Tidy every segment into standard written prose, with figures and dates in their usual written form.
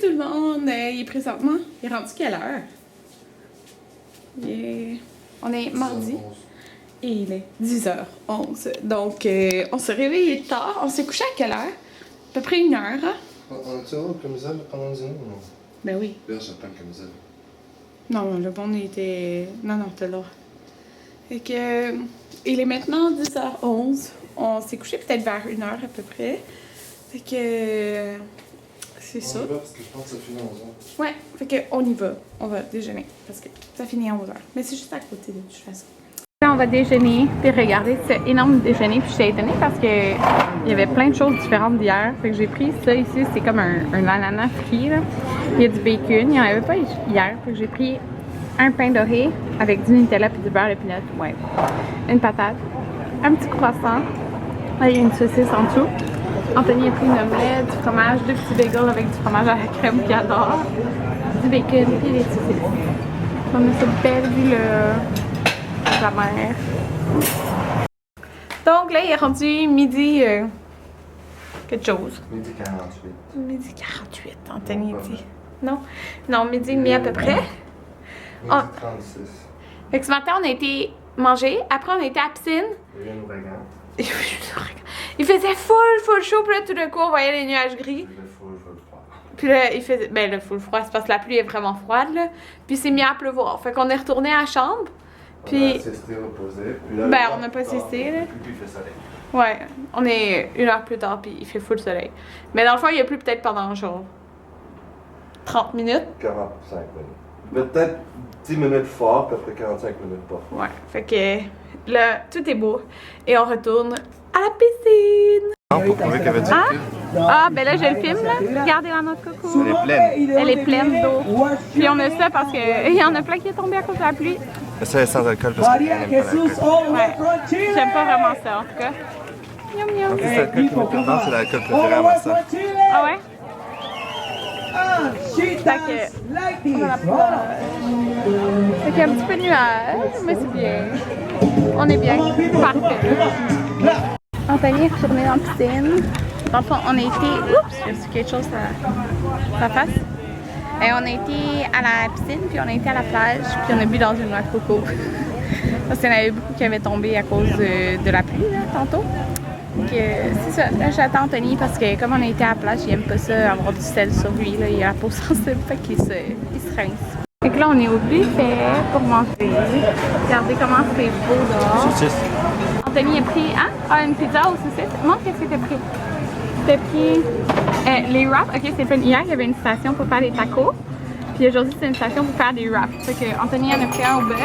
tout le monde! Il est présentement... Il est rendu quelle heure? On est mardi. Et il est 10h11. Donc, on s'est réveillé tard. On s'est couché à quelle heure? À peu près 1 heure. Hein? On a-tu le camisole pendant le dîner ou non? Ben oui. Là, j'attends le camisole. Non, le bon était... Non, t'as l'heure. Fait que... il est maintenant 10h11. On s'est couché peut-être vers 1 heure à peu près. Fait que... c'est ça. On y va parce que je pense que ça finit à 11h. Ouais, fait que on y va. On va déjeuner parce que ça finit à 11h. Mais c'est juste à côté de toute façon. Là, on va déjeuner, puis regarder ce énorme déjeuner. Puis j'étais étonnée parce que il y avait plein de choses différentes d'hier. Fait que j'ai pris ça ici, c'est comme un ananas frit, là. Il y a du bacon, il n'y en avait pas hier. Fait que j'ai pris un pain doré avec du Nutella puis du beurre de pinot. Ouais. Une patate, un petit croissant. Là, il y a une saucisse en dessous. Anthony a pris une omelette, du fromage, 2 petits bagels avec du fromage à la crème qu'il adore, du bacon et des saucisses. On a cette belle vue-là, la mer. Donc là, il est rendu midi quelque chose. Midi 48. Midi 48, Anthony dit. Non? Non, midi et demi à peu près. Midi Oh. 36. Fait que ce matin, on a été manger. Après, on a été à la piscine. Il y a un ouragan. Il faisait full chaud, puis là, tout d'un coup, on voyait les nuages gris. Il faut le froid. Puis là, il faisait... Ben, le full froid, c'est parce que la pluie est vraiment froide, là. Puis c'est mis à pleuvoir. Fait qu'on est retourné à la chambre. Puis... On a assisté, reposé. Puis là, ben, on n'a pas assisté, là. Puis il fait soleil. Ouais, on est 1 heure plus tard, puis il fait full soleil. Mais dans le fond, il a plu peut-être pendant, genre, 30 minutes. 45 minutes. Peut-être 10 minutes fort, puis après 45 minutes pas fort. Ouais, fait que là, tout est beau. Et on retourne à la piscine. Non, pour prouver qu'elle avait du Ah? Ah, ben là, je le filme, là. Regardez la noix de coco. Elle est pleine. Elle est pleine d'eau. Puis on a ça parce que il y en a plein qui est tombé à cause de la pluie. Mais ça, elle est sans alcool parce qu'elle n'aime pas l'alcool. Ouais. J'aime pas vraiment ça, en tout cas. Miam miam. En plus, c'est l'alcool qui me fait peur, c'est l'alcool préféré à ma soeur. Ah ouais? Fait que... Voilà, fait qu'il y a un petit peu de nuage, mais c'est bien. On est bien. Parfait. Anthony est retourné dans la piscine. Dans le fond, on a été... Oups! J'ai reçu quelque chose à sa face. Et on a été à la piscine, puis on a été à la plage, puis on a bu dans une noix de coco. Parce qu'il y en avait beaucoup qui avaient tombé à cause de la pluie, là, tantôt. Donc, c'est ça. Là, j'attends Anthony parce que comme on a été à la plage, il aime pas ça, avoir du sel sur lui. Là. Il a la peau sensible, fait qu'il se rince. Fait que là, on est au buffet pour manger. Regardez comment c'est beau dehors. Saucisse. Anthony a pris, hein? Ah, une pizza aux saucisses. Montre qu'est-ce que t'as pris. T'as pris les wraps. Ok, c'est fait hier, il y avait une station pour faire des tacos. Puis aujourd'hui, c'est une station pour faire des wraps. Fait que Anthony en a pris un au bœuf.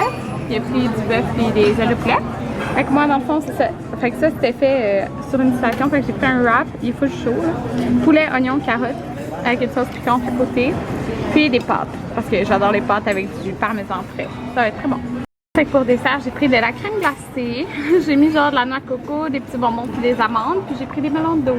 Il a pris du bœuf et des ailes de poulet. Fait que moi, dans le fond, c'est ça. Fait que ça, c'était fait sur une station. Fait que j'ai pris un wrap. Il est full chaud, là. Poulet, oignon, carotte. Avec une sauce piquante à côté. Puis des pâtes. Parce que j'adore les pâtes avec du parmesan frais. Ça va être très bon. Fait que pour dessert, j'ai pris de la crème glacée. J'ai mis genre de la noix de coco, des petits bonbons puis des amandes. Puis j'ai pris des melons d'eau.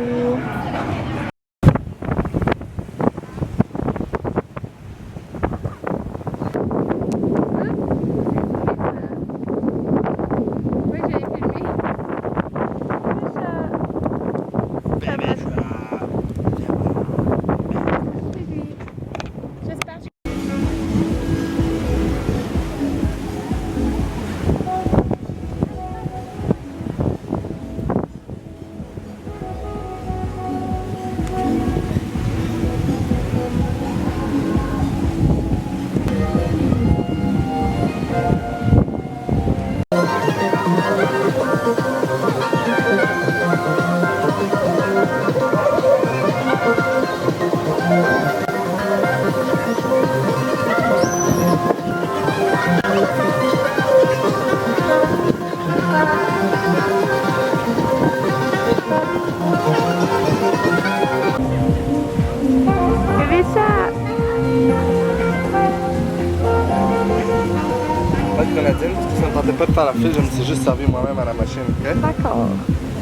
Grenadine, parce que ça ne tentait pas de faire la file, je me suis juste servi moi-même à la machine. Okay? D'accord.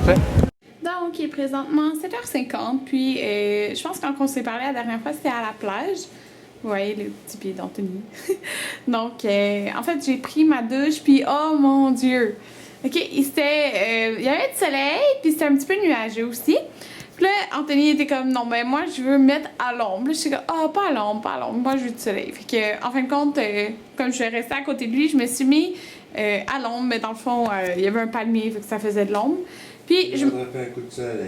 Okay. Donc, il est présentement 7h50, puis je pense que quand on s'est parlé la dernière fois, c'était à la plage. Vous voyez le petit pied d'Anthony. Donc, en fait, j'ai pris ma douche, puis oh mon Dieu! OK, il y avait du soleil, puis c'était un petit peu nuageux aussi. Puis là, Anthony était comme, non, ben moi, je veux me mettre à l'ombre. Là, j'étais comme, ah, pas à l'ombre, pas à l'ombre. Moi, je veux du soleil. Fait que, en fin de compte, comme je restais à côté de lui, je me suis mis à l'ombre. Mais dans le fond, il y avait un palmier, fait que ça faisait de l'ombre. Puis,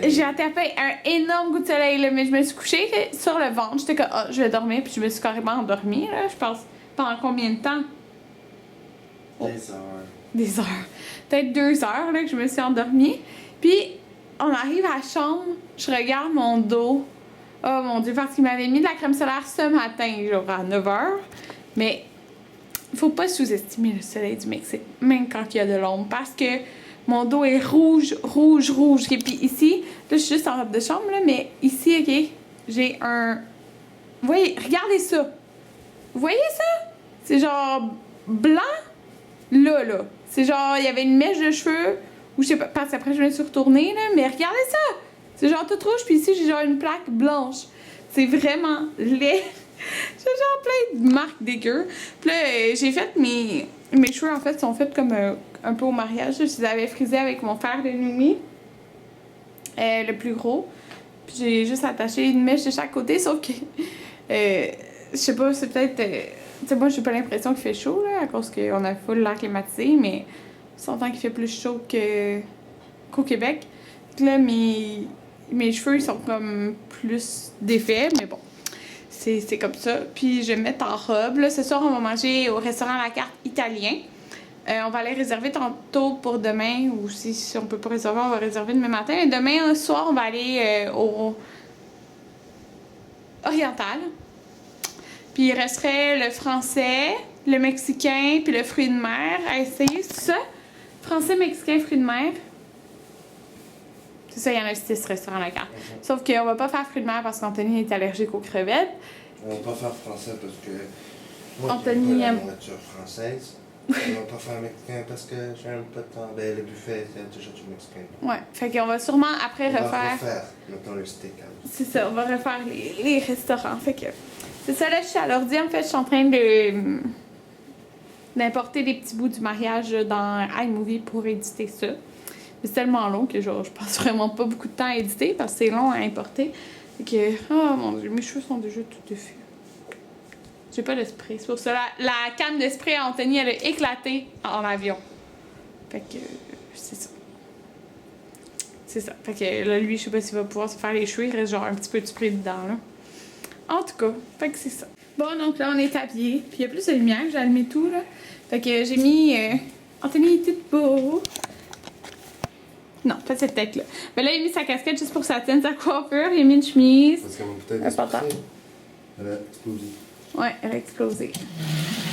j'ai attrapé un énorme coup de soleil, là, mais je me suis couchée sur le ventre. J'étais comme, ah, je vais dormir. Puis, je me suis carrément endormie, là. Je pense, pendant combien de temps? Des heures. Des heures. Peut-être 2 heures, là, que je me suis endormie. Puis, on arrive à la chambre, je regarde mon dos. Oh mon Dieu, parce qu'il m'avait mis de la crème solaire ce matin, genre à 9h. Mais il faut pas sous-estimer le soleil du Mexique, même quand il y a de l'ombre, parce que mon dos est rouge, rouge, rouge. Et puis ici, là, je suis juste en robe de chambre, là, mais ici, OK, j'ai un... Vous voyez, regardez ça. Vous voyez ça? C'est genre blanc, là. C'est genre, il y avait une mèche de cheveux, ou je sais pas, parce qu'après, je me suis retournée, là, mais regardez ça! C'est genre tout rouge, puis ici, j'ai genre une plaque blanche. C'est vraiment laid. J'ai genre plein de marques dégueu. Puis là, j'ai fait mes cheveux, en fait, sont faits comme un peu au mariage. Je les avais frisés avec mon fer de nuit, le plus gros. Puis j'ai juste attaché une mèche de chaque côté, sauf que, je sais pas, c'est peut-être... tu sais, moi, j'ai pas l'impression qu'il fait chaud, là, à cause qu'on a full l'air climatisé, mais on s'entend qu'il fait plus chaud qu'au Québec. Donc là, mes cheveux, ils sont comme plus défaits, mais bon, c'est comme ça. Puis je vais me mettre en robe. Là, ce soir, on va manger au restaurant à la carte italien. On va aller réserver tantôt pour demain, ou si on peut pas réserver, on va réserver demain matin. Et demain soir, on va aller au Oriental. Puis il resterait le français, le mexicain, puis le fruit de mer à essayer. C'est ça? Français, mexicain, fruit de mer. C'est ça, il y en a 6 restaurants à la carte. Sauf qu'on va pas faire fruit de mer parce qu'Anthony est allergique aux crevettes. On va pas faire français parce que moi, Anthony aime la nourriture française. On va pas faire mexicain parce que j'ai un peu de temps. Ben, le buffet, il y a déjà du mexicain. Ouais, fait qu'on va sûrement après on refaire... va refaire, mettons le steak. C'est ça, on va refaire les restaurants. Fait que... C'est ça, là, je suis à l'ordi. En fait, je suis en train d'importer des petits bouts du mariage dans iMovie pour éditer ça. C'est tellement long que genre, je passe vraiment pas beaucoup de temps à éditer parce que c'est long à importer. Fait que, oh mon Dieu, mes cheveux sont déjà tout défus. J'ai pas de spray. C'est pour ça, la canne de spray à Anthony, elle a éclaté en avion. Fait que, c'est ça. C'est ça. Fait que là, lui, je sais pas s'il va pouvoir se faire les cheveux. Il reste genre un petit peu de spray dedans, là. En tout cas, fait que c'est ça. Bon, donc là, on est habillés. Puis il y a plus de lumière, j'ai allumé tout, là. Fait que j'ai mis... Anthony est tout beau. Non, pas cette tête-là. Mais là, il a mis sa casquette juste pour que ça tienne sa coiffure. Il a mis une chemise. Parce qu'on peut-être explosé. Elle a explosé. Ouais, elle a explosé.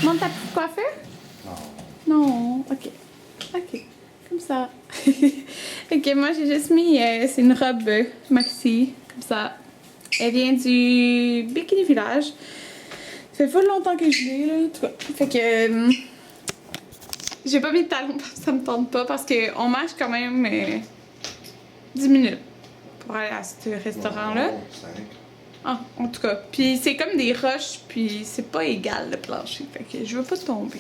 Montre ta petite coiffure? Non. Non, ok. Ok, comme ça. Ok, moi, j'ai juste mis... c'est une robe maxi, comme ça. Elle vient du Bikini Village. Ça fait full longtemps que je l'ai, là. En tout cas, fait que... j'ai pas mis de talons parce que ça me tente pas, parce qu'on marche quand même 10 minutes pour aller à ce restaurant-là. Non, 5. Ah, en tout cas. Puis c'est comme des roches, puis c'est pas égal le plancher. Fait que je veux pas tomber.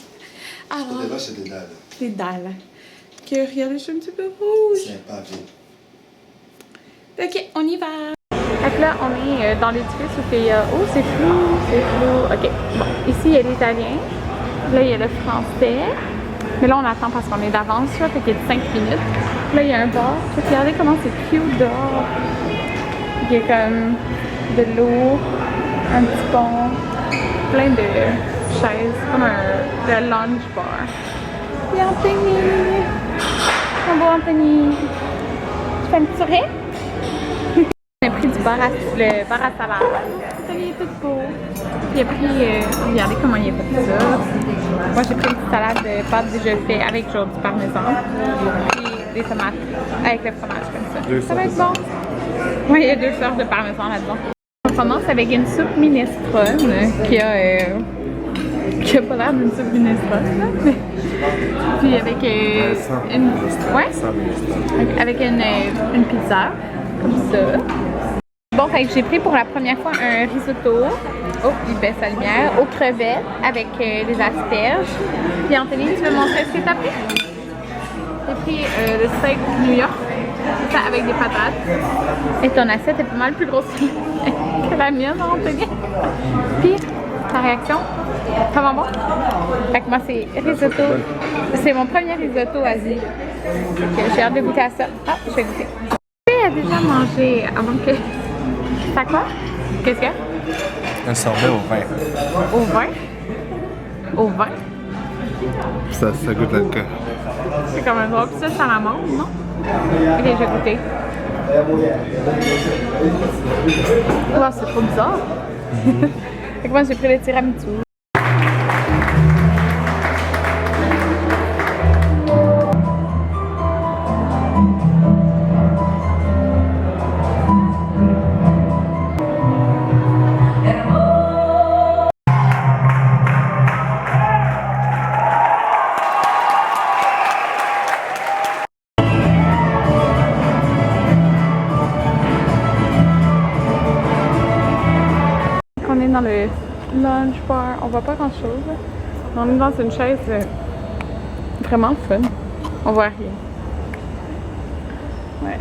Alors... C'est pas des roches, c'est des dalles. Des dalles. Ok, regardez, je suis un petit peu rouge. C'est un papier. Ok, on y va. Fait que là, on est dans l'édifice où il y a... Oh, c'est flou, c'est flou. Ok, bon. Ici, il y a l'italien. Là, il y a le français. Mais là, on attend parce qu'on est d'avance, là. Fait qu'il y a 5 minutes. Là, il y a un bar. Regardez comment c'est cute dehors. Il y a comme de l'eau, un petit pont, plein de chaises, comme un lounge bar. Et Anthony! Mon beau Anthony! Tu fais un petit sourire? On a pris le bar à salade. Anthony est tout beau. Il a pris, regardez comment il a fait ça. Moi j'ai pris une petite salade de pâtes déjà faite avec genre du parmesan. Puis des tomates avec le fromage comme ça. Ça va être bon. Oui, il y a 2 sortes de parmesan là-dedans. On commence avec une soupe minestrone qui a pas l'air d'une soupe minestrone, là. Puis avec avec une pizza, comme ça. Bon, fait que j'ai pris pour la première fois un risotto. Oh, il baisse la lumière. Aux crevettes avec des asperges. Puis Anthony, tu veux montrer ce que t'as pris? J'ai pris le steak New York C'est ça, avec des patates. Et ton assiette est pas mal plus grosse que la mienne, Anthony. Puis, ta réaction? Comment bon? Fait que moi, c'est risotto. C'est mon premier risotto Asie. J'ai hâte de goûter à ça. Ah, je vais goûter. Tu as déjà mangé avant que... Ça quoi? Qu'est-ce qu'il y a? Un sorbet au vin. Au vin? Au vin? Ça goûte l'alcool. C'est comme un drôle. Ça, c'est à la menthe, non? Ok, je vais goûter. Oh, c'est trop bizarre. Fait que moi, j'ai pris le tiramisu. On est dans le lunch bar, on voit pas grand chose. On est dans une chaise vraiment fun. On voit rien. Ouais.